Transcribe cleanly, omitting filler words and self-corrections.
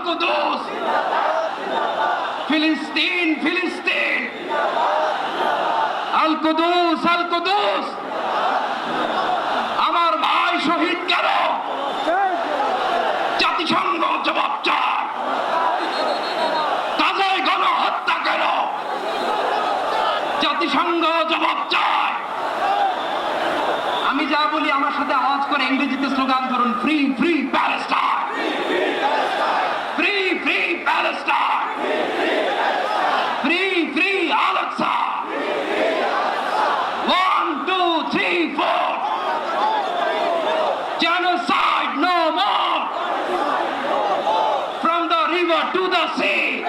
কুদুস, ফিলিস্তিন ফিলিস্তিন, আল কুদুস আল কুদুস। আমার ভাই শহীদ কেন? জাতিসংঘ জবাব চায়। গাজায় গণহত্যা কেন? জাতিসংঘ জবাব চায়। আমি যা বলি আমার সাথে আওয়াজ করে ইংরেজিতে স্লোগান ধরুন, free free Palestine, free free Palestine, free free Al Aqsa. 1 2 3 4, genocide no more, from the river to the sea.